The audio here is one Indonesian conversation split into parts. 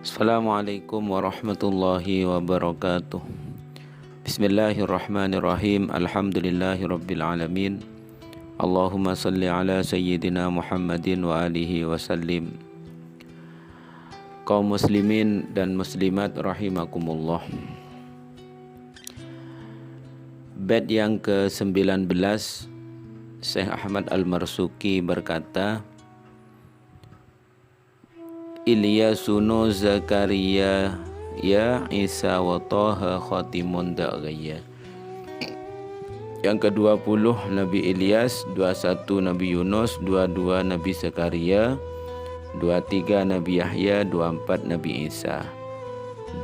Assalamualaikum warahmatullahi wabarakatuh. Bismillahirrahmanirrahim. Alhamdulillahirabbil alamin. Allahumma salli ala sayyidina Muhammadin wa alihi wasallim. Kaum muslimin dan muslimat rahimakumullah. Bait yang ke-19, Syekh Ahmad Al-Marzuki berkata, Ilyasun Zakaria ya Isa wa Taha khatimun da'gaya. Yang ke-20 Nabi Ilyas, 21 Nabi Yunus, 22 Nabi Zakaria, 23 Nabi Yahya, 24 Nabi Isa,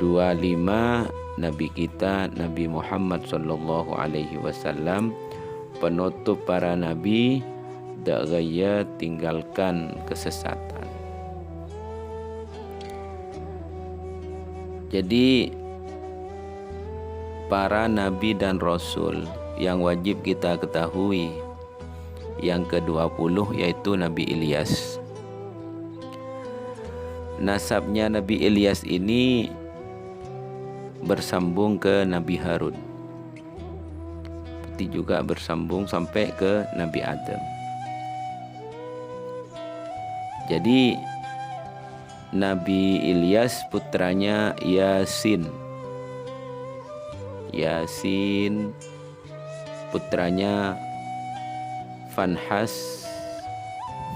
25 Nabi kita Nabi Muhammad sallallahu alaihi wasallam, penutup para nabi, da'gaya, tinggalkan kesesatan. Jadi para nabi dan rasul yang wajib kita ketahui, yang ke-20 yaitu Nabi Ilyas. Nasabnya Nabi Ilyas ini bersambung ke Nabi Harun, seperti juga bersambung sampai ke Nabi Adam. Jadi Nabi Ilyas putranya Yasin. Yasin putranya Fanhas.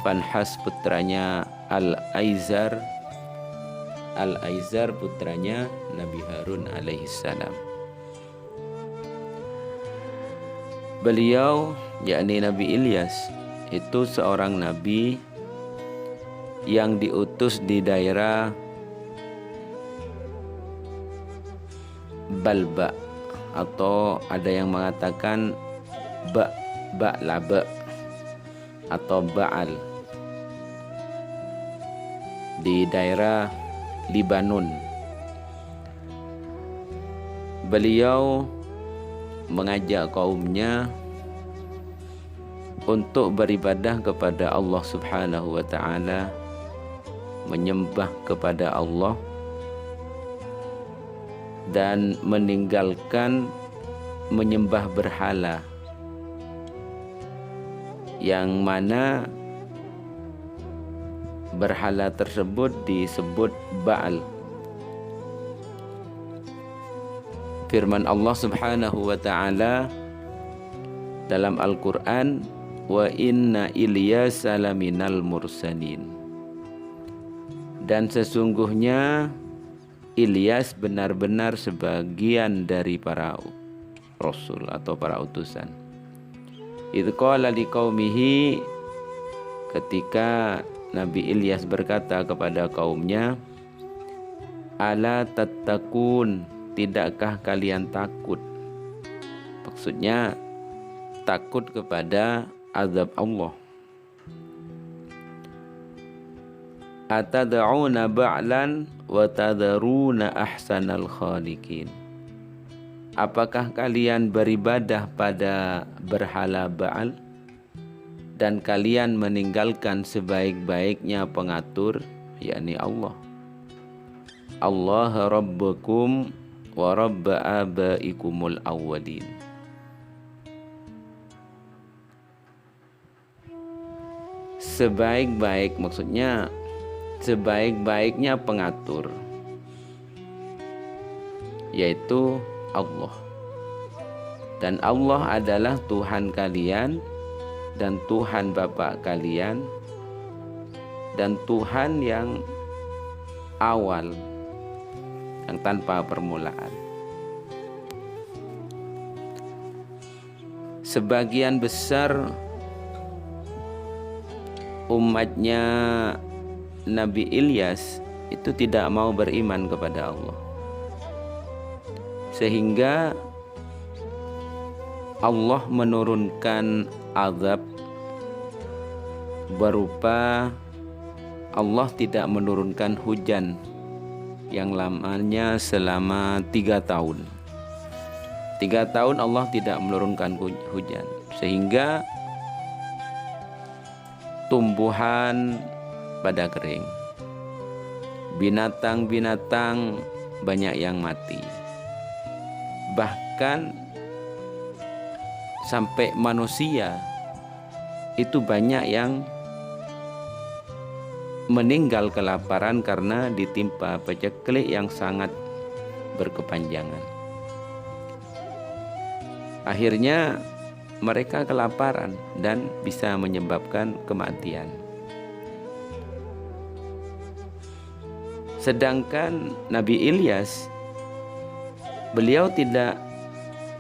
Fanhas putranya Al-Aizar. Al-Aizar putranya Nabi Harun alaihissalam. Beliau, yakni Nabi Ilyas, itu seorang nabi yang diutus di daerah Balba, atau ada yang mengatakan Ba'laba atau Ba'al, di daerah Libanon. Beliau mengajak kaumnya untuk beribadah kepada Allah Subhanahu wa ta'ala, menyembah kepada Allah dan meninggalkan menyembah berhala, yang mana berhala tersebut disebut Ba'al. Firman Allah Subhanahu wa ta'ala dalam Al-Quran, wa inna Ilyasa laminal mursalin. Dan sesungguhnya Ilyas benar-benar sebagian dari para rasul atau para utusan. Idz qala liqaumihi, ketika Nabi Ilyas berkata kepada kaumnya, ala tattaqun, tidakkah kalian takut? Maksudnya takut kepada azab Allah. Atad'una ba'lan wa tadharuna ahsanal khaliqin. Apakah kalian beribadah pada berhala Ba'al dan kalian meninggalkan sebaik-baiknya pengatur, yakni Allah. Allah rabbukum wa rabb abaikumul awwalin. Sebaik-baik maksudnya sebaik-baiknya pengatur, yaitu Allah. Dan Allah adalah Tuhan kalian dan Tuhan Bapak kalian dan Tuhan yang awal, yang tanpa permulaan. Sebagian besar umatnya Nabi Ilyas itu tidak mau beriman kepada Allah, sehingga Allah menurunkan azab berupa Allah tidak menurunkan hujan yang lamanya selama 3 tahun. 3 tahun Allah tidak menurunkan hujan, sehingga tumbuhan pada kering. binatang-binatang banyak yang mati. Bahkan sampai manusia itu banyak yang meninggal kelaparan karena ditimpa paceklik yang sangat berkepanjangan. Akhirnya mereka kelaparan dan bisa menyebabkan kematian. Sedangkan Nabi Ilyas, beliau tidak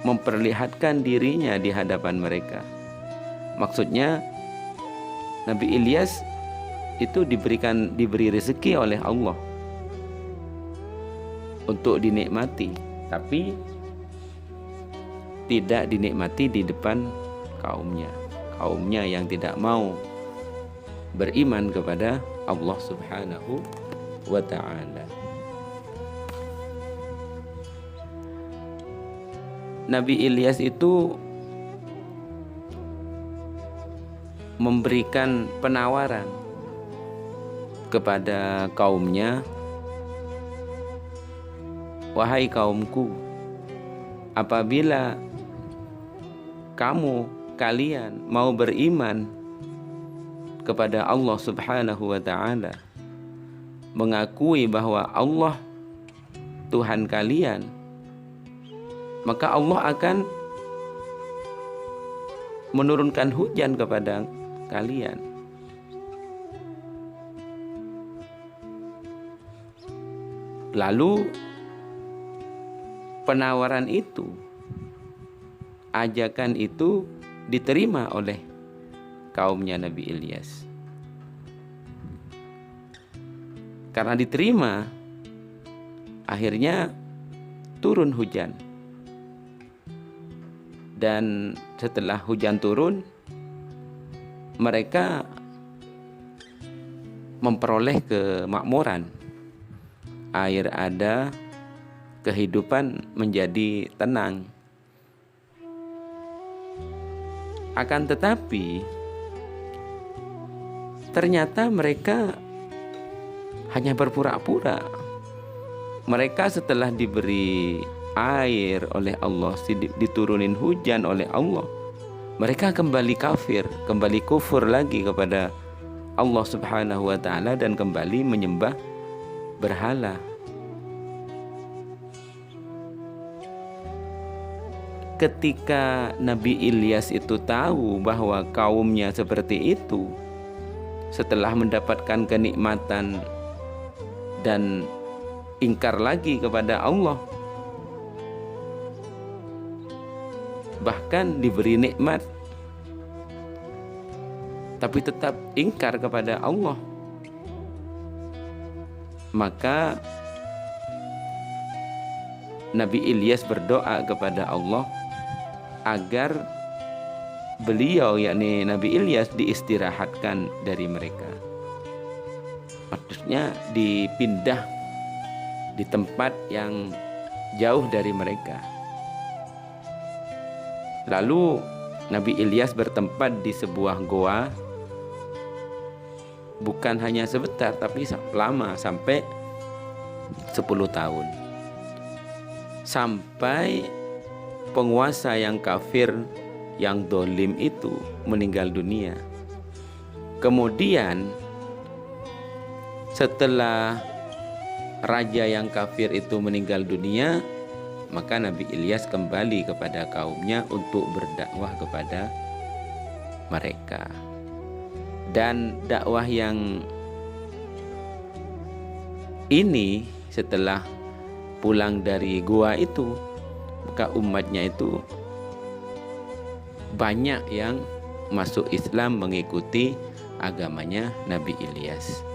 memperlihatkan dirinya di hadapan mereka. Maksudnya Nabi Ilyas itu diberi rezeki oleh Allah untuk dinikmati, tapi tidak dinikmati di depan kaumnya yang tidak mau beriman kepada Allah Subhanahu wa ta'ala. Nabi Ilyas itu memberikan penawaran kepada kaumnya, wahai kaumku, apabila kalian mau beriman kepada Allah Subhanahu wa ta'ala, mengakui bahwa Allah Tuhan kalian, maka Allah akan menurunkan hujan kepada kalian. Lalu penawaran itu, ajakan itu diterima oleh kaumnya Nabi Ilyas. Karena diterima, akhirnya turun hujan. Dan setelah hujan turun, mereka memperoleh kemakmuran. Air ada, kehidupan menjadi tenang. Akan tetapi, ternyata mereka hanya berpura-pura. Mereka setelah diberi air oleh Allah, diturunin hujan oleh Allah, mereka kembali kafir, kembali kufur lagi kepada Allah Subhanahu wa ta'ala dan kembali menyembah berhala. Ketika Nabi Ilyas itu tahu bahwa kaumnya seperti itu, setelah mendapatkan kenikmatan dan ingkar lagi kepada Allah, bahkan diberi nikmat tapi tetap ingkar kepada Allah, maka Nabi Ilyas berdoa kepada Allah agar beliau, yakni Nabi Ilyas, diistirahatkan dari mereka. Maksudnya dipindah di tempat yang jauh dari mereka. Lalu Nabi Ilyas bertempat di sebuah goa, bukan hanya sebentar tapi lama, sampai 10 tahun. Sampai penguasa yang kafir, yang dolim itu meninggal dunia. Kemudian setelah raja yang kafir itu meninggal dunia, maka Nabi Ilyas kembali kepada kaumnya untuk berdakwah kepada mereka. Dan dakwah yang ini setelah pulang dari gua itu, maka umatnya itu banyak yang masuk Islam, mengikuti agamanya Nabi Ilyas.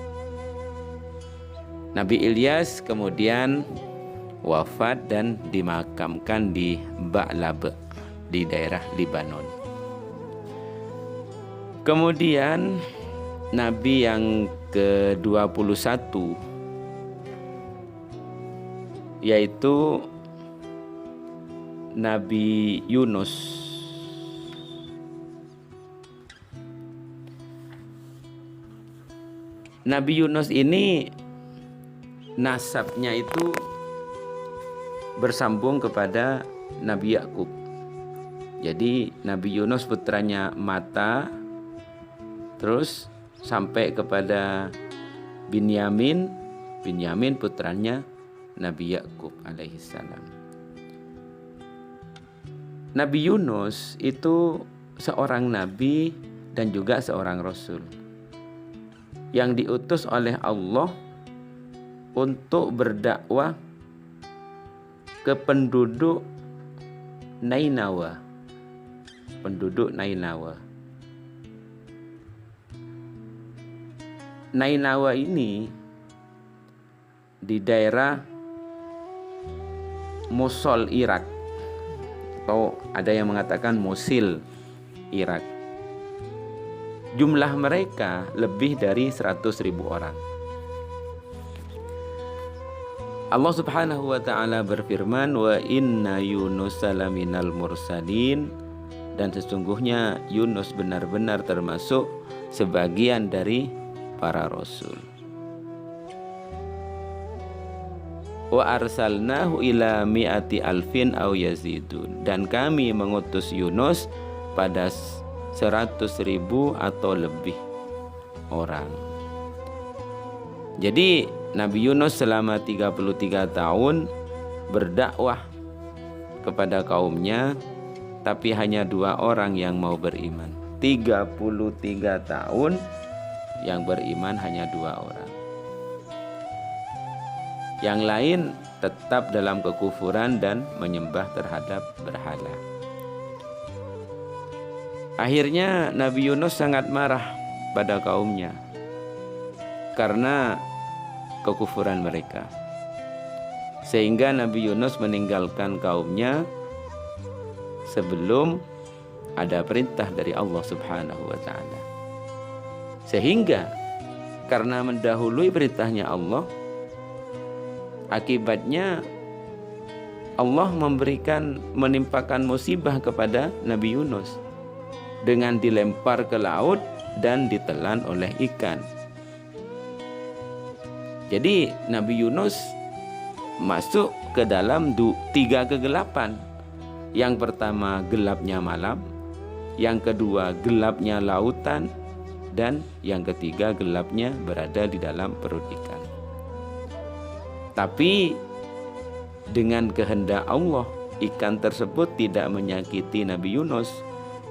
Nabi Ilyas kemudian wafat dan dimakamkan di Ba'lab di daerah Libanon. Kemudian Nabi yang ke-21 yaitu Nabi Yunus. Nabi Yunus ini nasabnya itu bersambung kepada Nabi Yakub. Jadi Nabi Yunus putranya Mata, terus sampai kepada Binyamin, Binyamin putranya Nabi Yakub alaihissalam. Nabi Yunus itu seorang nabi dan juga seorang rasul yang diutus oleh Allah untuk berdakwah ke penduduk Nainawa. Penduduk Nainawa. Nainawa ini di daerah Mosul, Irak, atau ada yang mengatakan Mosul, Irak. Jumlah mereka lebih dari 100.000 orang. Allah Subhanahu wa taala berfirman, wa inna Yunus laminal mursalin, dan sesungguhnya Yunus benar-benar termasuk sebagian dari para rasul. Wa arsalnahu ila mi'ati alfin aw yazidun, dan kami mengutus Yunus pada 100.000 atau lebih orang. Jadi Nabi Yunus selama 33 tahun berdakwah kepada kaumnya, tapi hanya 2 orang yang mau beriman. 33 tahun yang beriman hanya 2 orang. Yang lain tetap dalam kekufuran dan menyembah terhadap berhala. Akhirnya Nabi Yunus sangat marah pada kaumnya karena kekufuran mereka. Sehingga Nabi Yunus meninggalkan kaumnya sebelum ada perintah dari Allah Subhanahu wa taala. Sehingga karena mendahului perintahnya Allah, akibatnya Allah menimpakan musibah kepada Nabi Yunus dengan dilempar ke laut dan ditelan oleh ikan. Jadi Nabi Yunus masuk ke dalam 3 kegelapan. Yang pertama gelapnya malam, yang kedua gelapnya lautan, dan yang ketiga gelapnya berada di dalam perut ikan. Tapi dengan kehendak Allah, ikan tersebut tidak menyakiti Nabi Yunus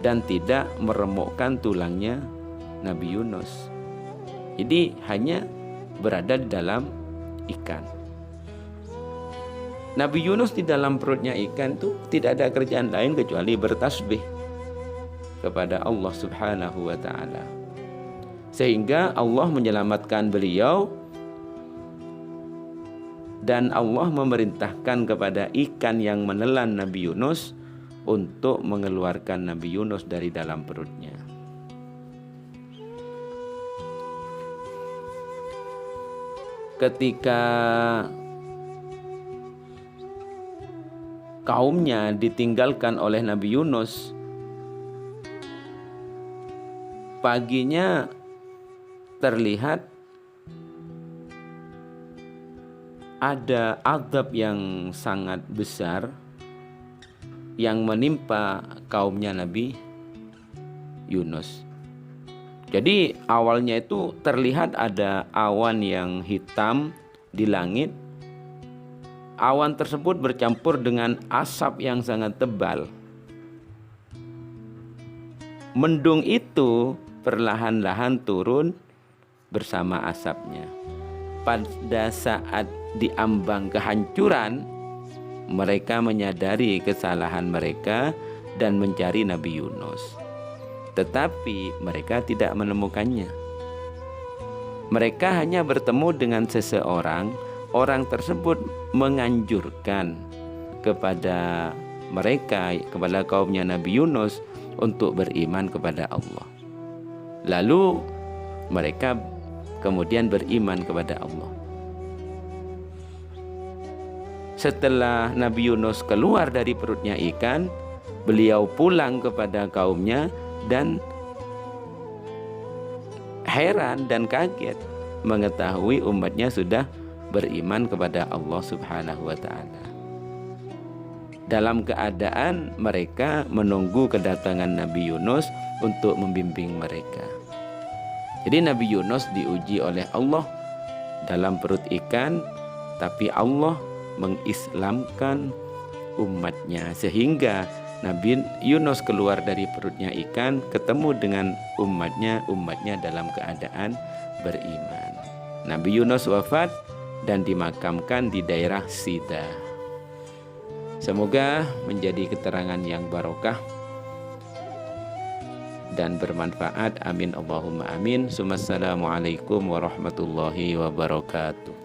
dan tidak meremukkan tulangnya Nabi Yunus. Jadi hanya berada di dalam ikan. Nabi Yunus di dalam perutnya ikan itu tidak ada kerjaan lain kecuali bertasbih kepada Allah Subhanahu wa taala. Sehingga Allah menyelamatkan beliau dan Allah memerintahkan kepada ikan yang menelan Nabi Yunus untuk mengeluarkan Nabi Yunus dari dalam perutnya. Ketika kaumnya ditinggalkan oleh Nabi Yunus, paginya terlihat ada azab yang sangat besar yang menimpa kaumnya Nabi Yunus. Jadi awalnya itu terlihat ada awan yang hitam di langit. Awan tersebut bercampur dengan asap yang sangat tebal. Mendung itu perlahan-lahan turun bersama asapnya. Pada saat diambang kehancuran, mereka menyadari kesalahan mereka dan mencari Nabi Yunus. Tetapi mereka tidak menemukannya. Mereka hanya bertemu dengan seseorang. Orang tersebut menganjurkan kepada mereka, kepada kaumnya Nabi Yunus untuk beriman kepada Allah. Lalu mereka kemudian beriman kepada Allah. Setelah Nabi Yunus keluar dari perutnya ikan, beliau pulang kepada kaumnya dan heran dan kaget mengetahui umatnya sudah beriman kepada Allah Subhanahu wa taala. Dalam keadaan mereka menunggu kedatangan Nabi Yunus untuk membimbing mereka. Jadi Nabi Yunus diuji oleh Allah dalam perut ikan, tapi Allah mengislamkan umatnya sehingga Nabi Yunus keluar dari perutnya ikan, ketemu dengan umatnya dalam keadaan beriman. Nabi Yunus wafat dan dimakamkan di daerah Sida. Semoga menjadi keterangan yang barokah dan bermanfaat. Amin Allahumma amin. Assalamualaikum warahmatullahi wabarakatuh.